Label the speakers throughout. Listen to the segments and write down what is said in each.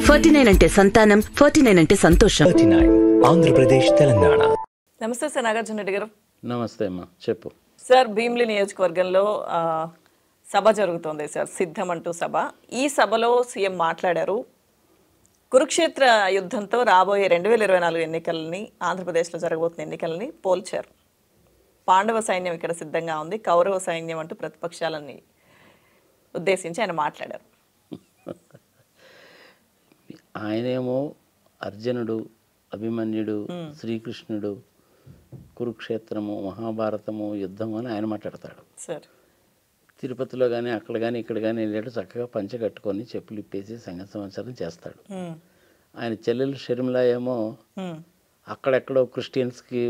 Speaker 1: 49 అంటే సంతానం, 49 అంటే సంతోషం.
Speaker 2: 39 ఆంధ్రప్రదేశ్ తెలంగాణ.
Speaker 3: నమస్తే సార్ నాగార్జున రెడ్డి గారు.
Speaker 4: నమస్తే అమ్మా, చెప్పు.
Speaker 3: సార్ భీమిలి నియోజకవర్గంలో సభ జరుగుతోంది సార్, సిద్ధం అంటూ సభ. ఈ సభలో సీఎం మాట్లాడారు. కురుక్షేత్ర యుద్ధంతో రాబోయే 2024 ఎన్నికలని, ఆంధ్రప్రదేశ్లో జరగబోతున్న ఎన్నికలని పోల్చారు. పాండవ సైన్యం ఇక్కడ సిద్ధంగా ఉంది, కౌరవ సైన్యం అంటూ ప్రతిపక్షాలని ఉద్దేశించి ఆయన మాట్లాడారు.
Speaker 4: ఆయనేమో అర్జునుడు, అభిమన్యుడు, శ్రీకృష్ణుడు, కురుక్షేత్రము, మహాభారతము, యుద్ధము అని ఆయన మాట్లాడతాడు.
Speaker 3: సార్
Speaker 4: తిరుపతిలో కానీ అక్కడ కానీ ఇక్కడ కానీ వెళ్ళాడు, చక్కగా పంచె కట్టుకొని చెప్పులు ఇప్పేసి సంగతి సంవత్సరం చేస్తాడు. ఆయన చెల్లెలు షర్మిల ఏమో అక్కడెక్కడో క్రిస్టియన్స్కి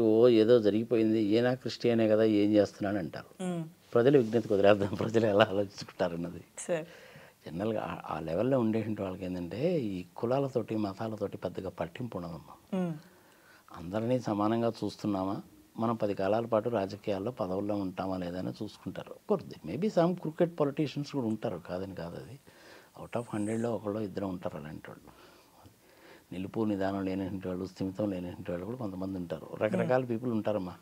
Speaker 4: ఏదో జరిగిపోయింది, ఏనా క్రిస్టియనే కదా ఏం చేస్తున్నాడు అంటారు. ప్రజలు విజ్ఞత కుదిరేద్దాం, ప్రజలు ఎలా ఆలోచించుకుంటారు అన్నది. జనరల్గా ఆ లెవెల్లో ఉండేటువంటి వాళ్ళకి ఏంటంటే ఈ కులాలతోటి మతాలతోటి పెద్దగా పట్టింపు ఉండదమ్మా. అందరినీ సమానంగా చూస్తున్నామా, మనం 10 కాలాల పాటు రాజకీయాల్లో పదవుల్లో ఉంటామా లేదని చూసుకుంటారు. కొద్ది మేబీ సమ్ క్రికెట్ పొలిటీషియన్స్ కూడా ఉంటారు, కాదని కాదు. అది అవుట్ ఆఫ్ 100లో ఒకళ్ళు ఇద్దరు ఉంటారు అలాంటి వాళ్ళు. నిలుపు నిదానం లేనటువంటి వాళ్ళు, స్థిమితం లేనటువంటి వాళ్ళు కూడా కొంతమంది ఉంటారు. రకరకాల పీపుల్ ఉంటారమ్మా.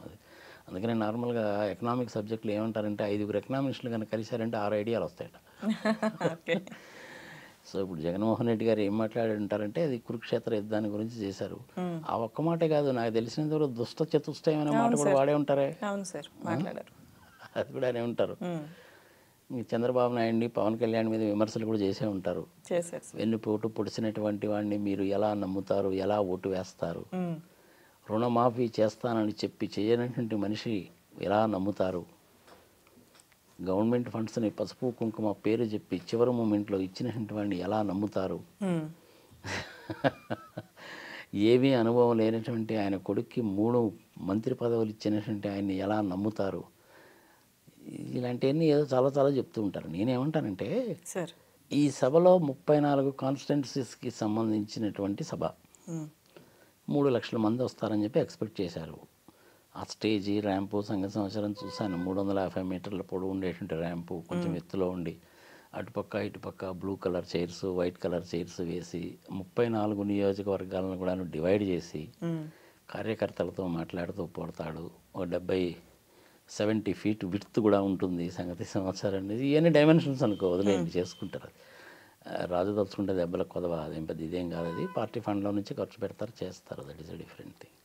Speaker 4: అది అందుకని నార్మల్గా ఎకనామిక్ సబ్జెక్టులు ఏమంటారంటే 5 ఎకనామిస్టులు కనుక కలిశారంటే 6 ఐడియాలు వస్తాయట. సో ఇప్పుడు జగన్మోహన్ రెడ్డి గారు ఏం మాట్లాడారంటారంటే అది కురుక్షేత్ర యుద్ధాన్ని గురించి చేశారు. ఆ ఒక్క మాటే కాదు, నాకు తెలిసినంత వరకు దుష్ట చతుష్టయం అనే మాట కూడా వాడే ఉంటారే. అది కూడా అనే ఉంటారు. చంద్రబాబు నాయుడిని, పవన్ కళ్యాణ్ మీద విమర్శలు కూడా చేసే ఉంటారు. వెన్నుపోటు పొడిచినటువంటి వాడిని మీరు ఎలా నమ్ముతారు, ఎలా ఓటు వేస్తారు, రుణమాఫీ చేస్తానని చెప్పి చేయనటువంటి మనిషి ఎలా నమ్ముతారు, గవర్నమెంట్ ఫండ్స్ని పసుపు కుంకుమ పేరు చెప్పి చివరి మూమెంట్లో ఇచ్చినటువంటి వాడిని ఎలా నమ్ముతారు, ఏమీ అనుభవం లేనటువంటి ఆయన కొడుక్కి 3 మంత్రి పదవులు ఇచ్చినటువంటి ఆయన్ని ఎలా నమ్ముతారు, ఇలాంటివన్నీ ఏదో చాలా చాలా చెప్తూ ఉంటారు. నేనేమంటానంటే ఈ సభలో 34 కాన్స్టిట్యున్సీస్కి సంబంధించినటువంటి సభ, 3 లక్షల మంది వస్తారని చెప్పి ఎక్స్పెక్ట్ చేశారు. ఆ స్టేజీ, ర్యాంపు సంగతి సంవత్సరం చూశాను. 350 మీటర్ల పొడవు ఉండేటువంటి ర్యాంపు, కొంచెం ఎత్తులో ఉండి అటుపక్క ఇటుపక్క blue colour chairs, white colour chairs వేసి 34 నియోజకవర్గాలను కూడా డివైడ్ చేసి కార్యకర్తలతో మాట్లాడుతూ పోడతాడు. 70 ఫీట్ విడ్త్ కూడా ఉంటుంది సంగతి సంవత్సరం అనేది. ఇవన్నీ డైమెన్షన్స్ అనుకో, వదిలేండి, చేసుకుంటారు. రాజు తలుచుకుంటే దెబ్బలకు కొదవ, అదేం పెద్ద ఇదేం కాదు. అది పార్టీ ఫండ్లో నుంచి ఖర్చు పెడతారు, చేస్తారు. That is a different thing.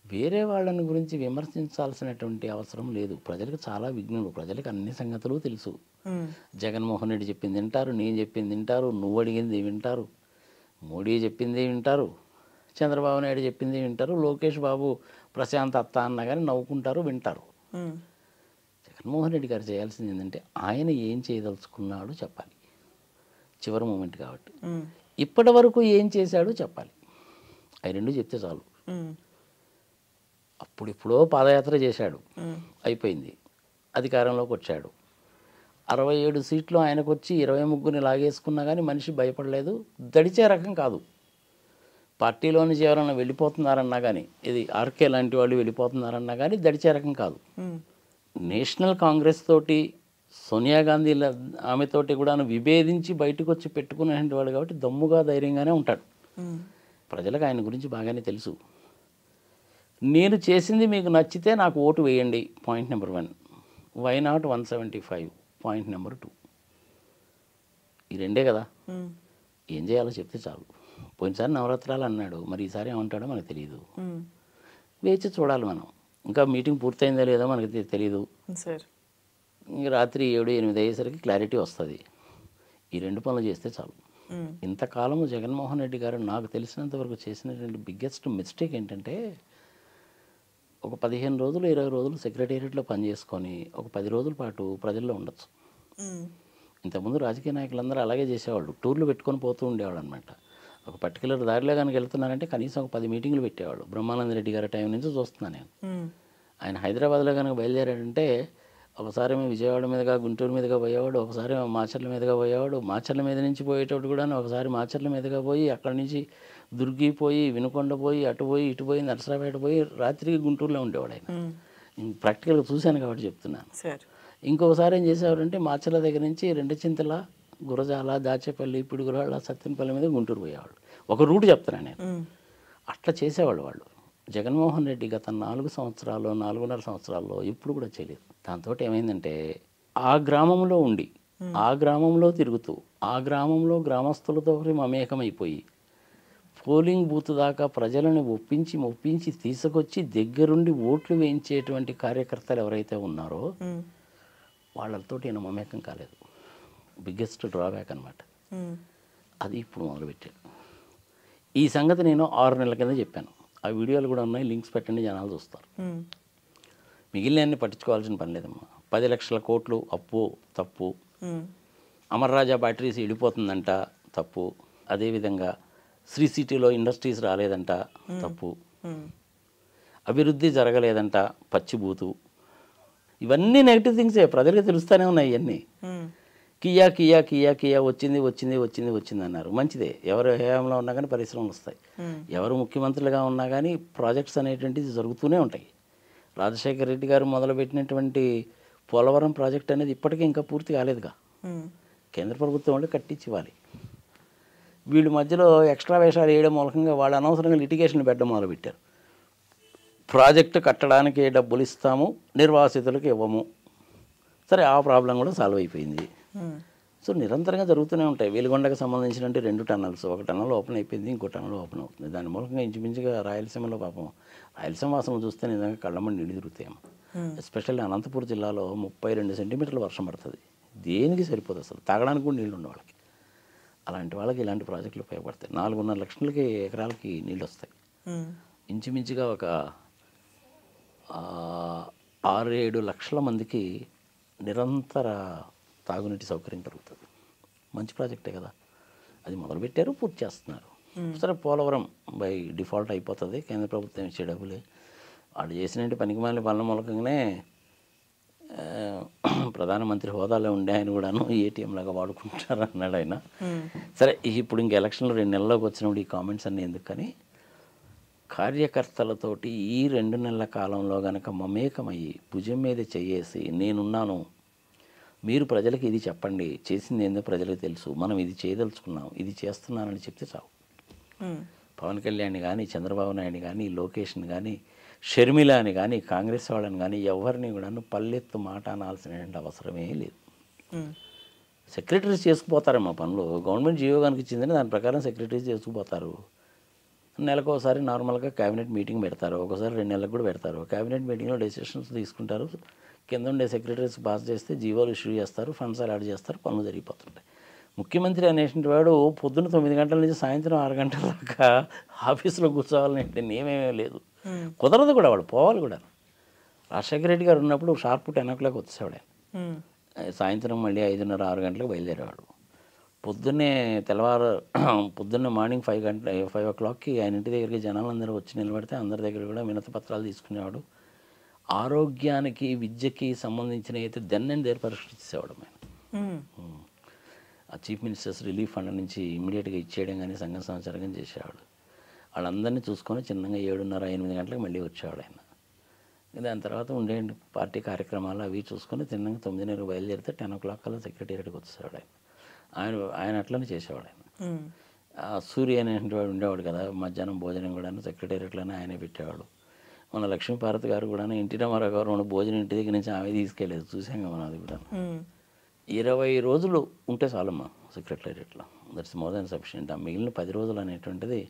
Speaker 4: వేరే వాళ్ళని గురించి విమర్శించాల్సినటువంటి అవసరం లేదు. ప్రజలకు చాలా విజ్ఞులు, ప్రజలకు అన్ని సంగతులు తెలుసు. జగన్మోహన్ రెడ్డి చెప్పింది వింటారు, నేను చెప్పింది వింటారు, నువ్వు అడిగింది వింటారు, మోడీ చెప్పింది వింటారు, చంద్రబాబు నాయుడు చెప్పింది వింటారు, లోకేష్ బాబు ప్రశాంత్ అత్త అన్న కానీ నవ్వుకుంటారు, వింటారు. జగన్మోహన్ రెడ్డి గారు చేయాల్సింది ఏంటంటే ఆయన ఏం చేయదలుచుకున్నాడో చెప్పాలి. చివరి మూమెంట్ కాబట్టి ఇప్పటి వరకు ఏం చేశాడో చెప్పాలి. అవి 2 చెప్తే చాలు. అప్పుడిప్పుడో పాదయాత్ర చేశాడు, అయిపోయింది. అధికారంలోకి వచ్చాడు. 67 సీట్లు ఆయనకు వచ్చి 23ని లాగేసుకున్నా కానీ మనిషి భయపడలేదు. దడిచే రకం కాదు. పార్టీలో నుంచి ఎవరైనా వెళ్ళిపోతున్నారన్నా కానీ, ఇది ఆర్కే లాంటి వాళ్ళు వెళ్ళిపోతున్నారన్నా కానీ దడిచే రకం కాదు. నేషనల్ కాంగ్రెస్ తోటి, సోనియా గాంధీ ఆమెతోటి కూడా విభేదించి బయటకు వచ్చి పెట్టుకునేటువంటి వాడు కాబట్టి దమ్ముగా ధైర్యంగానే ఉంటాడు. ప్రజలకు ఆయన గురించి బాగానే తెలుసు. నేను చేసింది మీకు నచ్చితే నాకు ఓటు వేయండి, point number 1. Why not 175, point number 2. ఈ 2 కదా. ఏం చేయాలో చెప్తే చాలు. పోయినసారి నవరాత్రాలు అన్నాడు, మరి ఈసారి ఏమంటాడో మనకు తెలియదు. వేచి చూడాలి మనం. ఇంకా మీటింగ్ పూర్తయిందో లేదో మనకి తెలియదు. ఇంక రాత్రి 7-8 అయ్యేసరికి క్లారిటీ వస్తుంది. ఈ 2 పనులు చేస్తే చాలు. ఇంతకాలము జగన్మోహన్ రెడ్డి గారు నాకు తెలిసినంత వరకు చేసినటువంటి బిగ్గెస్ట్ మిస్టేక్ ఏంటంటే, ఒక 15 రోజులు 20 రోజులు సెక్రటేరియట్లో పనిచేసుకొని ఒక 10 రోజుల పాటు ప్రజల్లో ఉండొచ్చు. ఇంతకుముందు రాజకీయ నాయకులందరూ అలాగే చేసేవాళ్ళు, టూర్లు పెట్టుకొని పోతూ ఉండేవాళ్ళు అనమాట. ఒక పర్టికులర్ దారిలో కనుక వెళ్తున్నారంటే కనీసం ఒక 10 మీటింగ్లు పెట్టేవాళ్ళు. బ్రహ్మానంద రెడ్డి గారి టైం నుంచి చూస్తున్నాను నేను. ఆయన హైదరాబాద్లో కనుక బయలుదేరాడంటే ఒకసారి విజయవాడ మీదుగా గుంటూరు మీదుగా పోయేవాడు, ఒకసారి మాచర్ల మీదుగా పోయేవాడు, మాచర్ల మీద నుంచి పోయేటప్పుడు కూడా ఒకసారి మాచర్ల మీదుగా పోయి అక్కడి నుంచి దుర్గి పోయి, వినుకొండ పోయి, అటు పోయి, ఇటు పోయి, నరసరాపేట పోయి రాత్రికి గుంటూరులో ఉండేవాడు ఆయన. ప్రాక్టికల్గా చూశాను కాబట్టి చెప్తున్నాను. ఇంకొకసారి ఏం చేసేవాడంటే మాచర్ల దగ్గర నుంచి 2 చింతల గురజాల, దాచేపల్లి, పిడుగురాళ్ళ, సత్తెనపల్లి మీద గుంటూరు పోయేవాళ్ళు. ఒక రూట్ చెప్తున్నాను నేను. అట్లా చేసేవాళ్ళు వాళ్ళు. జగన్మోహన్ రెడ్డి గత 4 సంవత్సరాల్లో, 4.5 సంవత్సరాల్లో ఇప్పుడు కూడా చేయలేదు. దాంతో ఏమైందంటే ఆ గ్రామంలో ఉండి, ఆ గ్రామంలో తిరుగుతూ, ఆ గ్రామంలో గ్రామస్తులతో మమేకమైపోయి పోలింగ్ బూత్ దాకా ప్రజలను ఒప్పించి తీసుకొచ్చి దగ్గరుండి ఓట్లు వేయించేటువంటి కార్యకర్తలు ఎవరైతే ఉన్నారో వాళ్ళతో ఈయన మమేకం కాలేదు. బిగ్గెస్ట్ డ్రాబ్యాక్ అనమాట. అది ఇప్పుడు మొదలుపెట్టాడు. ఈ సంగతి నేను 6 నెలల కింద చెప్పాను. ఆ వీడియోలు కూడా ఉన్నాయి, లింక్స్ పెట్టండి, జనాలు చూస్తారు. మిగిలిన పట్టించుకోవాల్సిన పని లేదమ్మా. 10 లక్షల కోట్లు అప్పు తప్పు, అమర్ రాజా బ్యాటరీస్ ఇడిపోతుందంట తప్పు, అదేవిధంగా శ్రీ సిటీలో ఇండస్ట్రీస్ రాలేదంట తప్పు, అభివృద్ధి జరగలేదంట పచ్చిబూతు. ఇవన్నీ నెగిటివ్ థింగ్సే, ప్రజలకు తెలుస్తూనే ఉన్నాయి. ఇవన్నీ కియా కియా కియా కియా వచ్చింది అన్నారు. మంచిదే, ఎవరు హయాంలో ఉన్నా కానీ పరిశ్రమలు వస్తాయి, ఎవరు ముఖ్యమంత్రులుగా ఉన్నా కానీ ప్రాజెక్ట్స్ అనేటువంటిది జరుగుతూనే ఉంటాయి. రాజశేఖర రెడ్డి గారు మొదలుపెట్టినటువంటి పోలవరం ప్రాజెక్ట్ అనేది ఇప్పటికీ ఇంకా పూర్తి కాలేదుగా. కేంద్ర ప్రభుత్వం వాళ్ళు కట్టించి ఇవ్వాలి. వీళ్ళు మధ్యలో ఎక్స్ట్రా వేషాలు వేయడం మూలకంగా వాళ్ళు అనవసరంగా లిటిగేషన్లు పెట్టడం మొదలుపెట్టారు. ప్రాజెక్టు కట్టడానికి డబ్బులు ఇస్తాము, నిర్వాసితులకు ఇవ్వము. సరే, ఆ ప్రాబ్లం కూడా సాల్వ్ అయిపోయింది. సో నిరంతరంగా జరుగుతూనే ఉంటాయి. వెలుగొండకు సంబంధించిన 2 టన్నల్స్, ఒక టన్నల్ ఓపెన్ అయిపోయింది, ఇంకో టన్నల్ ఓపెన్ అవుతుంది. దాని మూలంగా ఇంచుమించుగా రాయలసీమలో పాపం రాయలసీమ వాసన చూస్తే నిజంగా కళ్ళమ్మడి నీళ్ళు తిరుగుతాయేమో. ఎస్పెషల్లీ అనంతపురం జిల్లాలో 32 సెంటీమీటర్ల వర్షం పడుతుంది. దేనికి సరిపోదు, అసలు తాగడానికి కూడా నీళ్ళు ఉండే వాళ్ళకి. అలాంటి వాళ్ళకి ఇలాంటి ప్రాజెక్టులు ఉపయోగపడతాయి. 4.5 లక్షలకి ఎకరాలకి నీళ్ళు వస్తాయి. ఇంచుమించుగా ఒక 6-7 లక్షల మందికి నిరంతర తాగునీటి సౌకర్యం కలుగుతుంది. మంచి ప్రాజెక్టే కదా. అది మొదలుపెట్టారు, పూర్తి చేస్తున్నారు. సరే, పోలవరం బై డిఫాల్ట్ అయిపోతుంది, కేంద్ర ప్రభుత్వం ఇచ్చే డబ్బులే. వాళ్ళు చేసినట్టు పనికిమాలిన పనుల మూలకంగానే ప్రధానమంత్రి హోదాలో ఉండే ఆయన కూడాను ఏటీఎం లాగా వాడుకుంటారు అన్నాడు ఆయన. సరే, ఇప్పుడు ఇంక ఎలక్షన్లు 2 నెలల్లోకి వచ్చినప్పుడు ఈ కామెంట్స్ అన్నీ ఎందుకు, కానీ కార్యకర్తలతోటి ఈ 2 నెలల కాలంలో కనుక మమేకమయ్యి భుజం మీద చేయేసి నేనున్నాను, మీరు ప్రజలకు ఇది చెప్పండి, చేసింది ఏందో ప్రజలకు తెలుసు, మనం ఇది చేయదలుచుకున్నాం, ఇది చేస్తున్నానని చెప్తే చావు. పవన్ కళ్యాణ్ కానీ, చంద్రబాబు నాయుడు కానీ, లోకేష్ని కానీ, షర్మిలాని కానీ, కాంగ్రెస్ వాళ్ళని కానీ ఎవరిని కూడా పల్లెత్తు మాట అనాల్సిన అవసరమే లేదు. సెక్రటరీస్ చేసుకుపోతారమ్మా పనులు. గవర్నమెంట్ జీవో కనుక ఇచ్చిందని దాని ప్రకారం సెక్రటరీస్ చేసుకుపోతారు. నెలకోసారి నార్మల్గా క్యాబినెట్ మీటింగ్ పెడతారు, ఒకసారి 2 నెలలకు కూడా పెడతారు. క్యాబినెట్ మీటింగ్లో డెసిషన్స్ తీసుకుంటారు, కింద ఉండే సెక్రటరీస్ పాస్ చేస్తే జీవోలు ఇష్యూ చేస్తారు, ఫండ్స్ అలాట్ చేస్తారు, పనులు జరిగిపోతుంటాయి. ముఖ్యమంత్రి అనేటువంటి వాడు పొద్దున్న 9 గంటల నుంచి సాయంత్రం 6 గంటల దాకా ఆఫీసులో కూర్చోవాలని నియమేమీ లేదు, కుదరదు కూడా, వాడు పోవాలి కూడా. రాజశేఖర రెడ్డి గారు ఉన్నప్పుడు షార్ప్ 10 o'clock వచ్చేవాడు ఆయన, సాయంత్రం మళ్ళీ 5:30-6 గంటలకు బయలుదేరేవాడు. పొద్దున్నే మార్నింగ్ 5 o'clockకి ఆయన ఇంటి దగ్గరికి జనాలందరూ వచ్చి నిలబడితే అందరి దగ్గర కూడా వినతి పత్రాలు తీసుకునేవాడు. ఆరోగ్యానికి, విద్యకి సంబంధించిన అయితే దెన్ అండ్ దేర్ పరిష్కరించేవాడు ఆయన. ఆ చీఫ్ మినిస్టర్స్ రిలీఫ్ ఫండ్ నుంచి ఇమీడియట్గా ఇచ్చేయడం కానీ, సంఘం సంవత్సరం చేసేవాడు. వాళ్ళందరినీ చూసుకొని చిన్నగా 7:30-8 గంటలకు మళ్ళీ వచ్చేవాడు ఆయన. దాని తర్వాత ఉండే పార్టీ కార్యక్రమాలు అవి చూసుకొని తిన్నగా 9:30 బయలుదేరితే 10 o'clock కల్లా సెక్రటేరియట్కి వచ్చేవాడు ఆయన అట్లనే చేసేవాడు ఆయన. సూర్య అనేవాడు ఉండేవాడు కదా, మధ్యాహ్నం భోజనం కూడా సెక్రటేరియట్లోనే ఆయనే పెట్టేవాడు. మన లక్ష్మీపార్వతి గారు కూడా ఎన్టీ రామారావు గారు మన భోజనం ఇంటి దగ్గర నుంచి ఆమె తీసుకెళ్ళేది, చూసాం కదా మనం. అది కూడా 20 రోజులు ఉంటే చాలమ్మా సెక్రటేరియట్లో, దట్స్ మోర్ దాన్ సఫిషియెంట్. ఆ మిగిలిన 10 రోజులు అనేటువంటిది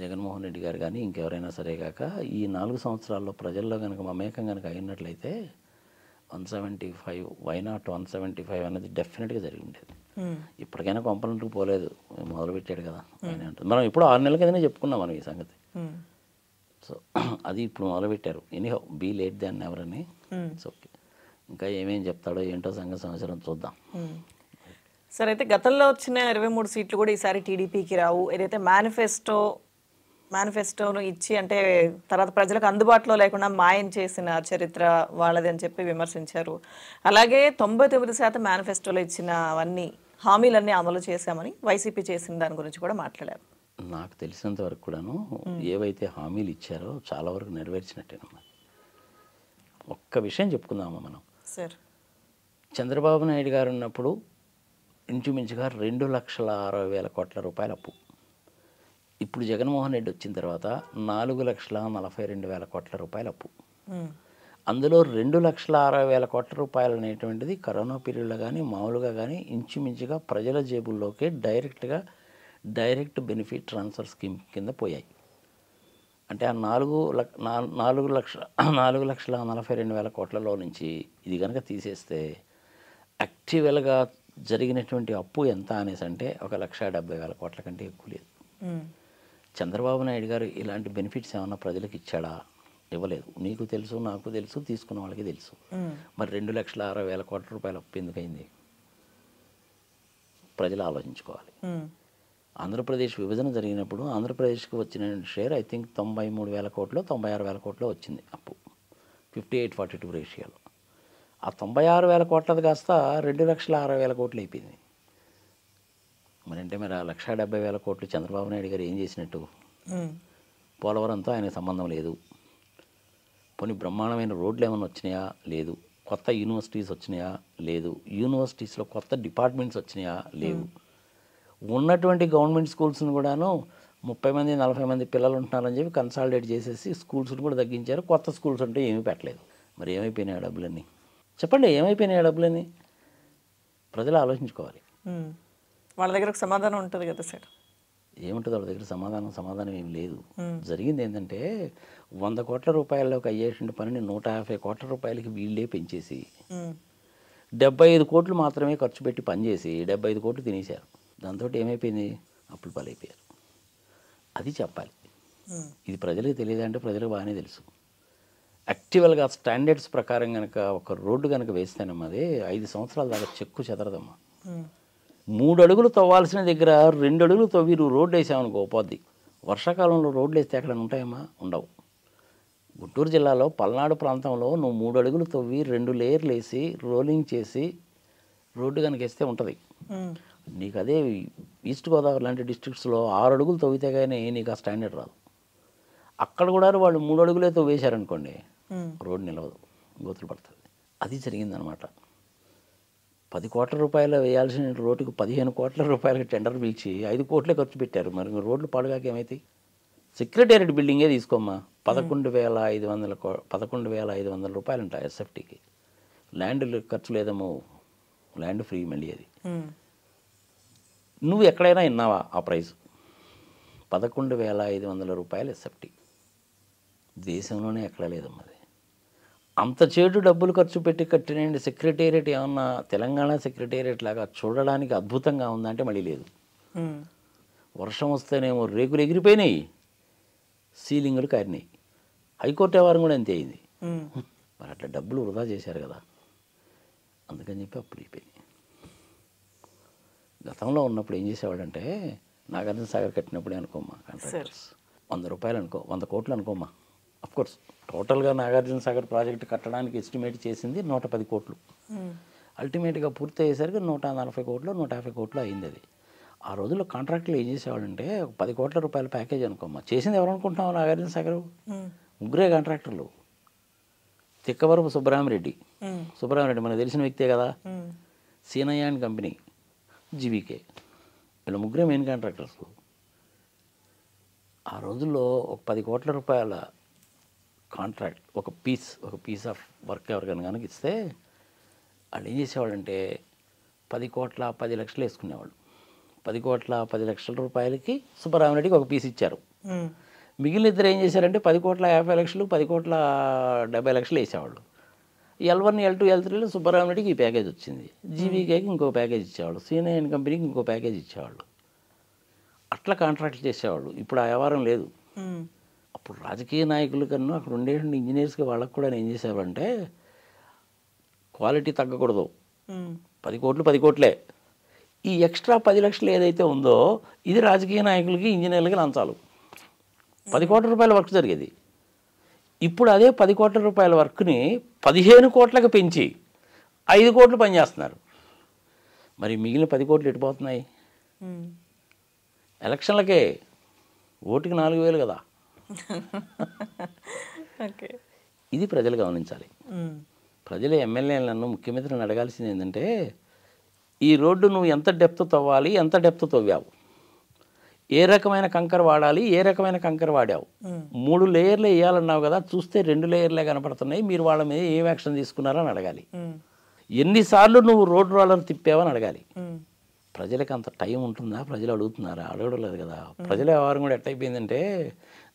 Speaker 4: జగన్మోహన్ రెడ్డి గారు కానీ ఇంకెవరైనా సరే కాక ఈ 4 సంవత్సరాల్లో ప్రజల్లో కనుక మమేకం కనుక అయినట్లయితే 175, వై నాట్ 175 అనేది డెఫినెట్గా జరిగి ఉండేది. ఇప్పటికైనా కొంపలంటూ పోలేదు, మొదలుపెట్టాడు కదా ఆయన అంటుంది. మనం ఇప్పుడు 6 నెలల కిందనే చెప్పుకున్నాం మనం ఈ సంగతి. సో అది ఇప్పుడు మొదలుపెట్టారు. Anyhow be late than ever అని. ఓకే, ఇంకా ఏమేం చెప్తాడో ఏంటో సంవత్సరం చూద్దాం.
Speaker 3: సరే, అయితే గతంలో వచ్చిన 23 సీట్లు కూడా ఈసారి టీడీపీకి రావు. ఏదైతే మేనిఫెస్టోను ఇచ్చి అంటే తర్వాత ప్రజలకు అందుబాటులో లేకుండా మాయం చేసిన చరిత్ర వాళ్ళది అని చెప్పి విమర్శించారు. అలాగే 99% మేనిఫెస్టోలో ఇచ్చిన అవన్నీ హామీలన్నీ అమలు చేశామని వైసీపీ చేసిన దాని గురించి కూడా మాట్లాడారు.
Speaker 4: నాకు తెలిసినంత వరకు కూడాను ఏవైతే హామీలు ఇచ్చారో చాలా వరకు నెరవేర్చినట్టేనమ్మా. ఒక్క విషయం చెప్పుకుందామా మనం.
Speaker 3: సార్,
Speaker 4: చంద్రబాబు నాయుడు గారు ఉన్నప్పుడు ఇంచుమించుగా 2,60,000 కోట్ల రూపాయల అప్పు. ఇప్పుడు జగన్మోహన్ రెడ్డి వచ్చిన తర్వాత 4,42,000 కోట్ల రూపాయల అప్పు. అందులో 2,60,000 కోట్ల రూపాయలు అనేటువంటిది కరోనా పీరియడ్లో కానీ మామూలుగా కానీ ఇంచుమించుగా ప్రజల జేబుల్లోకి డైరెక్ట్ బెనిఫిట్ ట్రాన్స్ఫర్ స్కీమ్ కింద పోయాయి. అంటే ఆ 4,42,000 కోట్లలో నుంచి ఇది కనుక తీసేస్తే యాక్చువల్గా జరిగినటువంటి అప్పు ఎంత అనేసి అంటే 1,70,000 కోట్ల కంటే ఎక్కువ లేదు. చంద్రబాబు నాయుడు గారు ఇలాంటి బెనిఫిట్స్ ఏమన్నా ప్రజలకు ఇచ్చాడా? ఇవ్వలేదు. నీకు తెలుసు, నాకు తెలుసు, తీసుకున్న వాళ్ళకి తెలుసు. మరి 2,60,000 కోట్ల రూపాయల అప్పు ఎందుకైంది? ప్రజలు ఆలోచించుకోవాలి. ఆంధ్రప్రదేశ్ విభజన జరిగినప్పుడు ఆంధ్రప్రదేశ్కి వచ్చిన షేర్ ఐ థింక్ 93,000 కోట్లు 96,000 కోట్లు వచ్చింది అప్పు, 58-42 రేషియోలో. ఆ 96,000 కోట్లది కాస్త 2,60,000 కోట్లు అయిపోయింది. మరి అంటే మరి ఆ 1,70,000 కోట్లు చంద్రబాబు నాయుడు గారు ఏం చేసినట్టు? పోలవరంతో ఆయనకు సంబంధం లేదు. పోనీ బ్రహ్మాండమైన రోడ్లు ఏమైనా వచ్చినాయా? లేదు. కొత్త యూనివర్సిటీస్ వచ్చినాయా? లేదు. యూనివర్సిటీస్లో కొత్త డిపార్ట్మెంట్స్ వచ్చినాయా? లేవు. ఉన్నటువంటి గవర్నమెంట్ స్కూల్స్ని కూడాను 30 మంది 40 మంది పిల్లలు ఉంటున్నారని చెప్పి కన్సాలిడేట్ చేసేసి స్కూల్స్ని కూడా తగ్గించారు. కొత్త స్కూల్స్ అంటే ఏమీ పెట్టలేదు. మరి ఏమైపోయినాయి ఆ డబ్బులన్నీ? చెప్పండి, ఏమైపోయినాయి ఆ డబ్బులన్నీ? ప్రజలు ఆలోచించుకోవాలి.
Speaker 3: వాళ్ళ దగ్గర ఒక సమాధానం ఉంటుంది కదా సార్.
Speaker 4: ఏముంటుంది వాళ్ళ దగ్గర? సమాధానం ఏం లేదు. జరిగింది ఏంటంటే 100 కోట్ల రూపాయల్లోకి అయ్యేటువంటి పనిని 150 కోట్ల రూపాయలకి వీళ్ళే పెంచేసి 75 కోట్లు మాత్రమే ఖర్చు పెట్టి పనిచేసి 75 కోట్లు తినేశారు. దాంతో ఏమైపోయింది? అప్పులు పాలైపోయారు. అది చెప్పాలి. ఇది ప్రజలకు తెలియదంటే ప్రజలకు బాగానే తెలుసు. యాక్చువల్గా స్టాండర్డ్స్ ప్రకారం కనుక ఒక రోడ్డు కనుక వేస్తేనమ్మా అది 5 సంవత్సరాల దాకా చెక్కు చెదరదమ్మా. 3 అడుగులు తవ్వాల్సిన దగ్గర 2 అడుగులు తవ్వి నువ్వు రోడ్డు వేసావనుకో పోద్ది. వర్షాకాలంలో రోడ్లు వేస్తే ఎక్కడ ఉంటాయమ్మా? ఉండవు. గుంటూరు జిల్లాలో పల్నాడు ప్రాంతంలో నువ్వు 3 అడుగులు తవ్వి 2 లేయర్లు వేసి రోలింగ్ చేసి రోడ్డు కనుక వేస్తే ఉంటుంది. నీకు అదే ఈస్ట్ గోదావరి లాంటి డిస్ట్రిక్ట్స్లో 6 అడుగులు తవ్వితే కానీ నీకు ఆ స్టాండర్డ్ రాదు. అక్కడ కూడా వాళ్ళు 3 అడుగులే తవ్వేశారనుకోండి, రోడ్డు నిలవదు, గోతులు పడుతుంది. అది జరిగిందనమాట. 10 కోట్ల రూపాయలు వేయాల్సిన రోడ్డుకు 15 కోట్ల రూపాయలకి టెండర్ పిలిచి 5 కోట్లే ఖర్చు పెట్టారు. మరి రోడ్లు పాడుగాక ఏమవుతాయి? సెక్రటేరియట్ బిల్డింగే తీసుకోమ్మా, 11,500 రూపాయలంట ఎస్ఎఫ్టీకి. ల్యాండ్ ఖర్చు లేదేమో, ల్యాండ్ ఫ్రీ మళ్ళీ అది. నువ్వు ఎక్కడైనా విన్నావా ఆ ప్రైస్? 11,500 రూపాయలు ఎస్ఎఫ్టీ. దేశంలోనే ఎక్కడ లేదమ్మా అది. అంత చేటు డబ్బులు ఖర్చు పెట్టి కట్టినండి సెక్రటేరియట్ ఏమన్నా తెలంగాణ సెక్రటేరియట్ లాగా చూడడానికి అద్భుతంగా ఉందంటే మళ్ళీ లేదు. వర్షం వస్తేనేమో రేకులు ఎగిరిపోయినాయి, సీలింగులు కారినాయి. హైకోర్టు వ్యవహారం కూడా అంతే అయింది. మరి అట్లా డబ్బులు వృధా చేశారు కదా, అందుకని చెప్పి అప్పులు అయిపోయినాయి. గతంలో ఉన్నప్పుడు ఏం చేసేవాడంటే నాగార్జున సాగర్ కట్టినప్పుడే అనుకోమ్మా, కాంట్రాక్టర్స్ 100 రూపాయలు అనుకో, 100 కోట్లు అనుకోమ్మా. అఫ్కోర్స్ టోటల్గా నాగార్జున సాగర్ ప్రాజెక్ట్ కట్టడానికి ఎస్టిమేట్ చేసింది 110 కోట్లు. అల్టిమేట్గా పూర్తి అయ్యేసరికి 140 కోట్లు 150 కోట్లు అయింది అది. ఆ రోజుల్లో కాంట్రాక్టులు ఏం చేసేవాళ్ళంటే 10 కోట్ల రూపాయల ప్యాకేజ్ అనుకోమ్మా. చేసింది ఎవరు అనుకుంటున్నావు? నాగార్జున సాగర్ 3 కాంట్రాక్టర్లు. తిక్కవరపు సుబ్బరామిరెడ్డి మనకు తెలిసిన వ్యక్తే కదా, సీనయ్య అండ్ కంపెనీ, జీవీకే, వీళ్ళ 3 మెయిన్ కాంట్రాక్టర్స్. ఆ రోజుల్లో ఒక 10 కోట్ల రూపాయల కాంట్రాక్ట్ ఒక పీస్ ఆఫ్ వర్క్ ఎవరికైనా కనుక ఇస్తే వాళ్ళు ఏం చేసేవాళ్ళంటే 10 కోట్ల 10 లక్షలు వేసుకునేవాళ్ళు. 10 కోట్ల 10 లక్షల రూపాయలకి సుబ్బరామిరెడ్డికి ఒక పీస్ ఇచ్చారు. మిగిలిన ఇద్దరు ఏం చేశారంటే 10 కోట్ల 50 లక్షలు 10 కోట్ల 70 లక్షలు వేసేవాళ్ళు. L1 L2 L3లో సుబ్బరామిరెడ్డికి ఈ ప్యాకేజ్ వచ్చింది, జీవీకేకి ఇంకో ప్యాకేజ్ ఇచ్చేవాళ్ళు, సీనైన్ కంపెనీకి ఇంకో ప్యాకేజ్ ఇచ్చేవాళ్ళు. అట్లా కాంట్రాక్ట్లు చేసేవాళ్ళు. ఇప్పుడు ఆ వ్యవహారం లేదు. అప్పుడు రాజకీయ నాయకుల కన్నా అక్కడ ఉండే ఇంజనీర్స్కి వాళ్ళకు కూడా ఏం చేసేవాళ్ళంటే క్వాలిటీ తగ్గకూడదు, 10 కోట్లు 10 కోట్లే, ఈ ఎక్స్ట్రా 10 లక్షలు ఏదైతే ఉందో ఇది రాజకీయ నాయకులకి ఇంజనీర్లకి లంచాలు. 10 కోట్ల రూపాయల వర్క్ జరిగేది. ఇప్పుడు అదే 10 కోట్ల రూపాయల వర్క్ని 15 కోట్లకు పెంచి 5 కోట్లు పనిచేస్తున్నారు. మరి మిగిలిన 10 కోట్లు ఎటుపోతున్నాయి? ఎలక్షన్లకే, ఓటుకి 4,000 కదా. ఇది ప్రజలు గమనించాలి. ప్రజలు ఎమ్మెల్యేలను ముఖ్యమంత్రిని అడగాల్సింది ఏంటంటే ఈ రోడ్డు నువ్వు ఎంత డెప్త్ తవ్వాలి, ఎంత డెప్త్ తవ్వావు, ఏ రకమైన కంకర వాడాలి, ఏ రకమైన కంకర వాడావు, 3 లేయర్లు వేయాలన్నావు కదా, చూస్తే 2 లేయర్లే కనపడుతున్నాయి, మీరు వాళ్ళ మీద ఏం యాక్షన్ తీసుకున్నారని అడగాలి. ఎన్నిసార్లు నువ్వు రోడ్ రోలర్ తిప్పావని అడగాలి. ప్రజలకు అంత టైం ఉంటుందా? ప్రజలు అడుగుతున్నారా? అడగడం లేదు కదా. ప్రజల వ్యవహారం కూడా ఎట్టయిపోయిందంటే,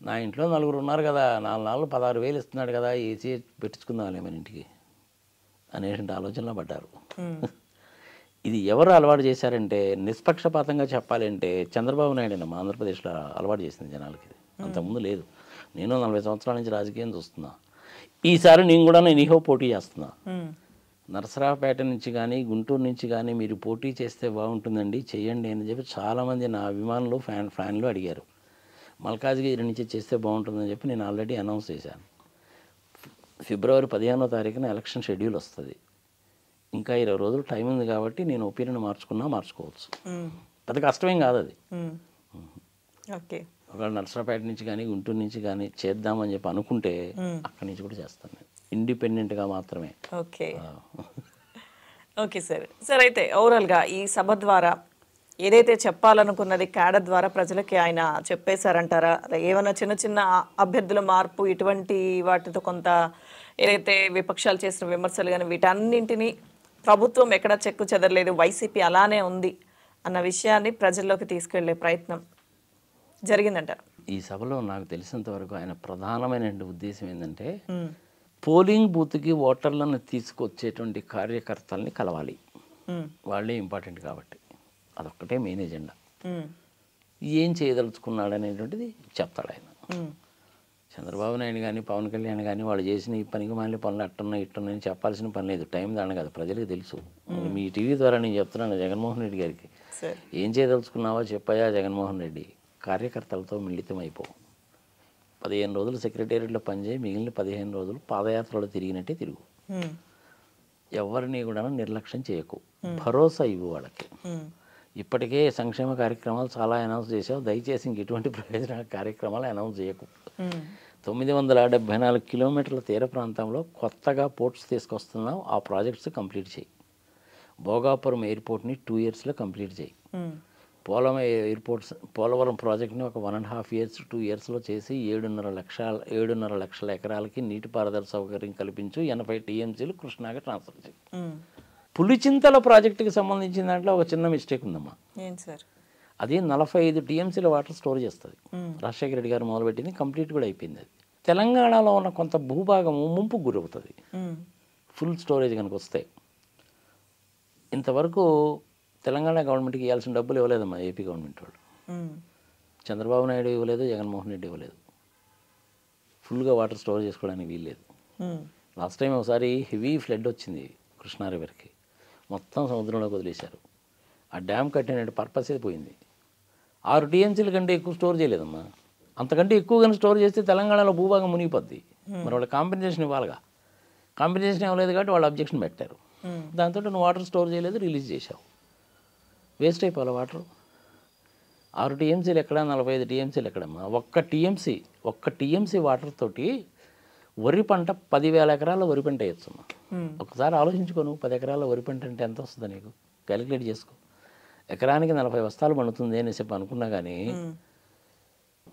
Speaker 4: నా ఇంట్లో 4 ఉన్నారు కదా, 4 నాలుగు 16,000 ఇస్తున్నాడు కదా, ఏసీ పెట్టించుకుందాంలే మన ఇంటికి అనేటువంటి ఆలోచనలో పడ్డారు. ఇది ఎవరు అలవాటు చేశారంటే, నిష్పక్షపాతంగా చెప్పాలంటే చంద్రబాబు నాయుడు మా ఆంధ్రప్రదేశ్లో అలవాటు చేసింది జనాలకి. అంతకుముందు లేదు. నేను 40 సంవత్సరాల నుంచి రాజకీయం చూస్తున్నా. ఈసారి నేను నీహో పోటీ చేస్తున్నా. నరసరావుపేట నుంచి కానీ గుంటూరు నుంచి కానీ మీరు పోటీ చేస్తే బాగుంటుందండి, చేయండి అని చెప్పి చాలామంది నా అభిమానులు ఫ్యాన్లు అడిగారు. మల్కాజ్గిరి నుంచి చేస్తే బాగుంటుందని చెప్పి నేను ఆల్రెడీ అనౌన్స్ చేశాను. ఫిబ్రవరి 15వ తారీఖున ఎలక్షన్ షెడ్యూల్ వస్తుంది. ఇంకా 20 రోజులు టైం ఉంది కాబట్టి నేను ఒపీనియన్ మార్చుకోవచ్చు. పెద్ద కష్టమేం కాదు అది.
Speaker 3: ఓకే,
Speaker 4: ఒకవేళ నరసరావుపేట నుంచి కానీ గుంటూరు నుంచి కానీ చేద్దామని చెప్పి అనుకుంటే అక్కడి నుంచి కూడా చేస్తాను నేను, ఇండిపెండెంట్గా మాత్రమే.
Speaker 3: Okay okay sir. సార్ అయితే ఓవరాల్గా ఈ సభ ద్వారా ఏదైతే చెప్పాలనుకున్నది క్యాడర్ ద్వారా ప్రజలకి ఆయన చెప్పేశారంటారా? ఏమైనా చిన్న చిన్న అభ్యర్థుల మార్పు ఇటువంటి వాటితో కొంత ఏదైతే విపక్షాలు చేసిన విమర్శలు కానీ వీటన్నింటినీ ప్రభుత్వం ఎక్కడ చెక్కు చెదరలేదు, వైసీపీ అలానే ఉంది అన్న విషయాన్ని ప్రజల్లోకి తీసుకెళ్లే ప్రయత్నం జరిగిందంటారు?
Speaker 4: ఈ సభలో నాకు తెలిసినంత వరకు ఆయన ప్రధానమైన ఉద్దేశం ఏంటంటే, పోలింగ్ బూత్కి ఓటర్లను తీసుకొచ్చేటువంటి కార్యకర్తల్ని కలవాలి, వాళ్ళే ఇంపార్టెంట్ కాబట్టి అదొక్కటే మెయిన్ ఎజెండా. ఏం చేయదలుచుకున్నాడు అనేటువంటిది చెప్తాడు ఆయన. చంద్రబాబు నాయుడు కానీ పవన్ కళ్యాణ్ కానీ వాళ్ళు చేసిన ఈ పనికి మాలిన పనులు అట్టున్నాయి ఇట్టున్నాయని చెప్పాల్సిన పని లేదు. టైం దాని కాదు, ప్రజలకు తెలుసు. మీ టీవీ ద్వారా నేను చెప్తున్నాను జగన్మోహన్ రెడ్డి గారికి, ఏం చేయదలుచుకున్నావో చెప్పాయా జగన్మోహన్ రెడ్డి, కార్యకర్తలతో మిళితం అయిపో. 15 రోజులు సెక్రటేరియట్లో పనిచేయి, మిగిలిన 15 రోజులు పాదయాత్రలో తిరిగినట్టే తిరుగు. ఎవరిని కూడా నిర్లక్ష్యం చేయకు, భరోసా ఇవ్వు వాళ్ళకి. ఇప్పటికే సంక్షేమ కార్యక్రమాలు చాలా అనౌన్స్ చేసావు, దయచేసి ఇంక ఇటువంటి ప్రయోజన కార్యక్రమాలు అనౌన్స్ చేయకు. 974 కిలోమీటర్ల తీర ప్రాంతంలో కొత్తగా పోర్ట్స్ తీసుకొస్తున్నావు, ఆ ప్రాజెక్ట్స్ కంప్లీట్ చేయి. భోగాపురం ఎయిర్పోర్ట్ని 2 ఇయర్స్లో కంప్లీట్ చేయి. పోలవరం ప్రాజెక్ట్ని ఒక 1.5 ఇయర్స్ 2 ఇయర్స్లో చేసి 7.5 లక్షల ఎకరాలకి నీటిపారుదల సౌకర్యం కల్పించు. 80 టీఎంసీలు కృష్ణాకి ట్రాన్స్ఫర్ చేయి. పులిచింతల ప్రాజెక్టుకి సంబంధించిన దాంట్లో ఒక చిన్న మిస్టేక్ ఉందమ్మా. అది 45 టీఎంసీల వాటర్ స్టోర్ చేస్తుంది. రాజశేఖర రెడ్డి గారు మొదలుపెట్టింది, కంప్లీట్ కూడా అయిపోయింది. అది తెలంగాణలో ఉన్న కొంత భూభాగము ముంపుకు గురవుతుంది ఫుల్ స్టోరేజ్ కనుక వస్తే. ఇంతవరకు తెలంగాణ గవర్నమెంట్కి ఇవ్వాల్సిన డబ్బులు ఇవ్వలేదమ్మా ఏపీ గవర్నమెంట్ వాళ్ళు. చంద్రబాబు నాయుడు ఇవ్వలేదు, జగన్మోహన్ రెడ్డి ఇవ్వలేదు. ఫుల్గా వాటర్ స్టోర్ చేసుకోవడానికి వీల్లేదు. లాస్ట్ టైం ఒకసారి హెవీ ఫ్లడ్ వచ్చింది కృష్ణా రివర్కి, మొత్తం సముద్రంలోకి వదిలేశారు. ఆ డ్యామ్ కట్టిన పర్పస్ ఇది పోయింది. 6 టీఎంసీల కంటే ఎక్కువ స్టోర్ చేయలేదమ్మా. అంతకంటే ఎక్కువగానే స్టోర్ చేస్తే తెలంగాణలో భూభాగం మునిగిపోద్ది. మరి వాళ్ళ కాంపెన్సేషన్ ఇవ్వాలిగా, కాంపెన్సేషన్ ఇవ్వలేదు కాబట్టి వాళ్ళు అబ్జెక్షన్ పెట్టారు. దాంతో నువ్వు వాటర్ స్టోర్ చేయలేదు, రిలీజ్ చేశావు, వేస్ట్ అయిపోవాలి వాటర్. 6 టీఎంసీలు ఎక్కడ, 45 టీఎంసీలు ఎక్కడమ్మా? ఒక్క టీఎంసీ వాటర్ తోటి వరి పంట 10,000 ఎకరాల వరి పంట వేయచ్చమ్మా. ఒకసారి ఆలోచించుకో, నువ్వు 10 ఎకరాల వరి పంట అంటే ఎంత వస్తుందో నీకు క్యాలిక్యులేట్ చేసుకో. ఎకరానికి 40 బస్తాలు పండుతుంది అని చెప్పి అనుకున్నా కానీ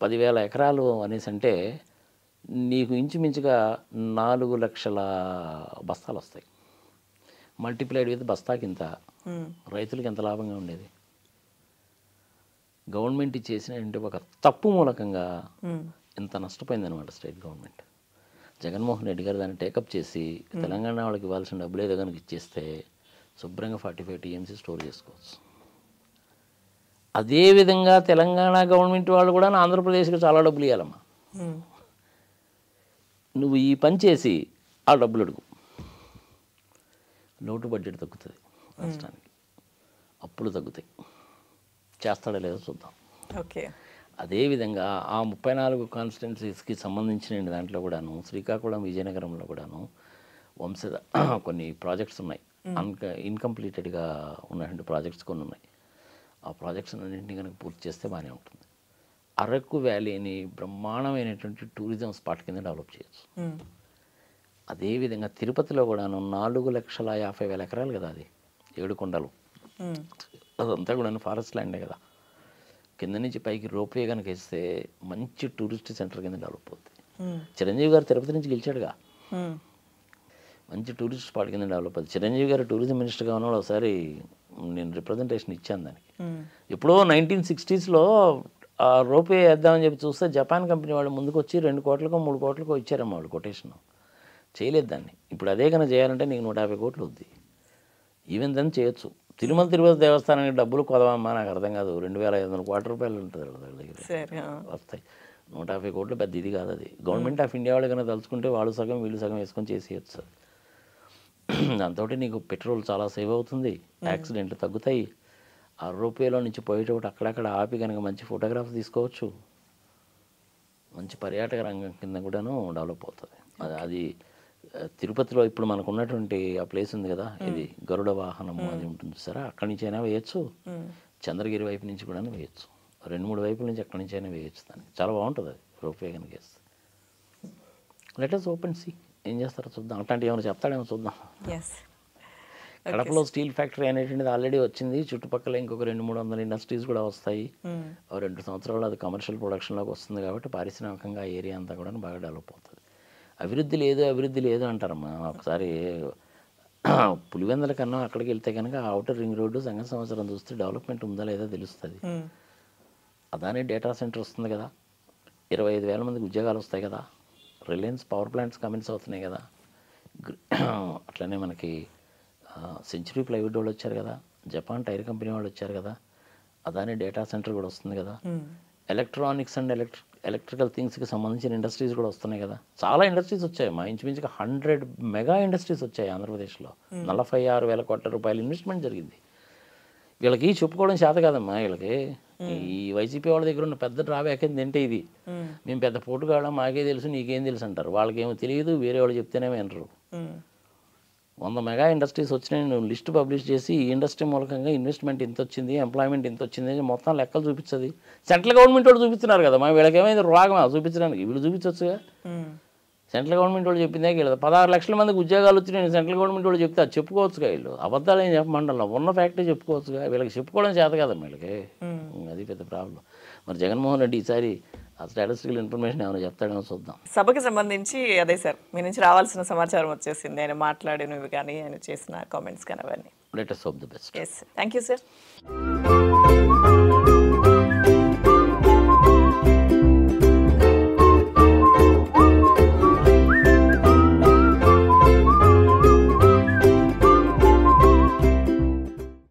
Speaker 4: 10,000 ఎకరాలు అనేసి అంటే నీకు ఇంచుమించుగా 4 లక్షల బస్తాలు వస్తాయి. మల్టిప్లైడ్ విత్ బస్తాకింత, రైతులకి ఎంత లాభంగా ఉండేది. గవర్నమెంట్ చేసిన ఒక తప్పు మూలకంగా ఎంత నష్టపోయిందనమాట స్టేట్ గవర్నమెంట్. జగన్మోహన్ రెడ్డి గారు దాన్ని టేకప్ చేసి తెలంగాణ వాళ్ళకి ఇవ్వాల్సిన డబ్బులు ఏదో కనుక ఇచ్చేస్తే శుభ్రంగా 45 టీఎంసీ స్టోర్ చేసుకోవచ్చు. అదేవిధంగా తెలంగాణ గవర్నమెంట్ వాళ్ళు కూడా ఆంధ్రప్రదేశ్కి చాలా డబ్బులు ఇవ్వాలమ్మా. నువ్వు ఈ పని చేసి ఆ డబ్బులు అడుగు, లోటు బడ్జెట్ తగ్గుతుంది రాష్ట్రానికి, అప్పులు తగ్గుతాయి. చేస్తాడో లేదో చూద్దాం.
Speaker 3: ఓకే.
Speaker 4: అదేవిధంగా ఆ 34 కాన్స్టిట్యున్సీస్కి సంబంధించిన దాంట్లో కూడాను శ్రీకాకుళం విజయనగరంలో కూడాను కొన్ని ప్రాజెక్ట్స్ ఉన్నాయి, ఇన్కంప్లీటెడ్గా ఉన్నటువంటి ప్రాజెక్ట్స్ కొన్ని ఉన్నాయి. ఆ ప్రాజెక్ట్స్ అన్నింటినీ కనుక పూర్తి చేస్తే బాగానే ఉంటుంది. అరకు వ్యాలీని బ్రహ్మాండమైనటువంటి టూరిజం స్పాట్ కింద డెవలప్ చేయొచ్చు. అదేవిధంగా తిరుపతిలో కూడాను 4,50,50,000 ఎకరాలు కదా, అది 7 కొండలు. అదంతా కూడా ఫారెస్ట్ ల్యాండే కదా. కింద నుంచి పైకి రోప్వే కనుక వేస్తే మంచి టూరిస్ట్ సెంటర్ కింద డెవలప్ అవుతుంది. చిరంజీవి గారు తిరుపతి నుంచి గెలిచాడుగా, మంచి టూరిస్ట్ స్పాట్ కింద డెవలప్ అవుతుంది. చిరంజీవి గారు టూరిజం మినిస్టర్గా ఉన్నప్పుడు ఒకసారి నేను రిప్రజెంటేషన్ ఇచ్చాను దానికి. ఎప్పుడో 1960s ఆ రోప్వే వేద్దామని చెప్పి చూస్తే జపాన్ కంపెనీ వాళ్ళు ముందుకు వచ్చి 2 కోట్లకో 3 కోట్లకో ఇచ్చారమ్మా వాళ్ళు కొటేషన్. చేయలేదు దాన్ని. ఇప్పుడు అదే కన్నా చేయాలంటే నీకు 150 కోట్లు వద్ది. ఈవెన్ దాన్ని చేయొచ్చు. తిరుపతి దేవస్థానానికి డబ్బులు కొదవమ్మా, నాకు అర్థం కాదు. 2,500 కోట్ల రూపాయలు ఉంటుంది వాళ్ళ దగ్గర, వస్తాయి. 150 కోట్లు పెద్ద ఇది కాదు. అది గవర్నమెంట్ ఆఫ్ ఇండియా వాళ్ళు కన్నా తలుచుకుంటే వాళ్ళు సగం వీళ్ళు సగం వేసుకొని చేసేయచ్చు. దాంతో నీకు పెట్రోల్ చాలా సేవ్ అవుతుంది, యాక్సిడెంట్లు తగ్గుతాయి. ఆ రోప్వేలో నుంచి పోయేటప్పుడు అక్కడక్కడ ఆపి కనుక మంచి ఫోటోగ్రాఫ్ తీసుకోవచ్చు. మంచి పర్యాటక రంగం కింద కూడాను డెవలప్ అవుతుంది. అది తిరుపతిలో ఇప్పుడు మనకు ఉన్నటువంటి ఆ ప్లేస్ ఉంది కదా, ఇది గరుడ వాహనం అది ఉంటుంది సరే, అక్కడి నుంచి అయినా వేయచ్చు. చంద్రగిరి వైపు నుంచి కూడా వేయచ్చు. 2-3 వైపుల నుంచి అక్కడి నుంచి అయినా వేయచ్చు. దానికి చాలా బాగుంటుంది అది రోప్వే కనుక వేస్తే. లెట్ us ఓపెన్ సీ ఏం చేస్తారో చూద్దాం. అట్లాంటి ఏమైనా చెప్తాడేమో చూద్దాం. కడపలో స్టీల్ ఫ్యాక్టరీ అనేటువంటిది ఆల్రెడీ వచ్చింది. చుట్టుపక్కల ఇంకొక 200-300 ఇండస్ట్రీస్ కూడా వస్తాయి. 2 సంవత్సరాలు అది కమర్షియల్ ప్రొడక్షన్లోకి వస్తుంది కాబట్టి పారిశ్రామికంగా ఆ ఏరియా అంతా కూడా బాగా డెవలప్ అవుతుంది. అభివృద్ధి లేదు అంటారమ్మా. ఒకసారి పులివెందుల కన్నా అక్కడికి వెళ్తే కనుక అవుటర్ రింగ్ రోడ్డు సంగ సంవత్సరం చూస్తే డెవలప్మెంట్ ఉందా లేదా తెలుస్తుంది. అదాని డేటా సెంటర్ వస్తుంది కదా, 25,000 మందికి ఉద్యోగాలు వస్తాయి కదా. రిలయన్స్ పవర్ ప్లాంట్స్ కమిన్స్ అవుతున్నాయి కదా. అట్లనే మనకి సెంచురీ ప్లైవుడ్ వాళ్ళు వచ్చారు కదా, జపాన్ టైర్ కంపెనీ వాళ్ళు వచ్చారు కదా, అదాని డేటా సెంటర్ కూడా వస్తుంది కదా. ఎలక్ట్రానిక్స్ అండ్ ఎలక్ట్రికల్ థింగ్స్కి సంబంధించిన ఇండస్ట్రీస్ కూడా వస్తున్నాయి కదా. చాలా ఇండస్ట్రీస్ వచ్చాయి. మా ఇంచుమించుగా 100 మెగా ఇండస్ట్రీస్ వచ్చాయి ఆంధ్రప్రదేశ్లో. 46,000 కోట్ల రూపాయలు ఇన్వెస్ట్మెంట్ జరిగింది. వీళ్ళకి చెప్పుకోవడం చేత కాదమ్మా. వీళ్ళకి ఈ వైసీపీ వాళ్ళ దగ్గర ఉన్న పెద్ద డ్రాబ్యాక్ ఏంటంటే ఇది, మేము పెద్ద పోటుగాళ్ళం, మాకే తెలుసు నీకేం తెలుసు అంటారు. వాళ్ళకేమో తెలియదు, వేరే వాళ్ళు చెప్తేనేమో వినరు. 100 మెగా ఇండస్ట్రీస్ వచ్చినాయి. నువ్వు లిస్ట్ పబ్లిష్ చేసి ఈ ఇండస్ట్రీ మూలకంగా ఇన్వెస్ట్మెంట్ ఇంత వచ్చింది, ఎంప్లాయ్మెంట్ ఇంత వచ్చింది అని మొత్తం లెక్కలు చూపించదు. సెంట్రల్ గవర్నమెంట్ వాళ్ళు చూపిస్తున్నారు కదా, మా వీళ్ళకేమైంది రాగమా చూపించడానికి? వీళ్ళు చూపించవచ్చుగా. సెంట్రల్ గవర్నమెంట్ వాళ్ళు చెప్పిందే వీళ్ళు 16 లక్షల మందికి ఉద్యోగాలు వచ్చినాయి. సెంట్రల్ గవర్నమెంట్ వాళ్ళు చెప్తే అది చెప్పుకోవచ్చుగా. వీళ్ళు అబద్ధాలు ఏం చెప్పమంటారు, ఉన్న ఫ్యాక్టరీ చెప్పుకోవచ్చుగా. వీళ్ళకి చెప్పుకోవడం చేత కదా వీళ్ళకి. అది పెద్ద ప్రాబ్లం. మరి జగన్మోహన్ రెడ్డి ఈసారి ఆ స్టాటిస్టికల్ ఇన్ఫర్మేషన్ ఏమైనా చెప్తాడేమో చూద్దాం.
Speaker 3: సభకి సంబంధించి అదే సార్, మీ నుంచి రావాల్సిన సమాచారం వచ్చేసింది. ఆయన మాట్లాడినవి కానీ ఆయన చేసిన కామెంట్స్ కానీ అవన్నీ.
Speaker 4: Let us hope the best.
Speaker 3: Yes, thank you sir.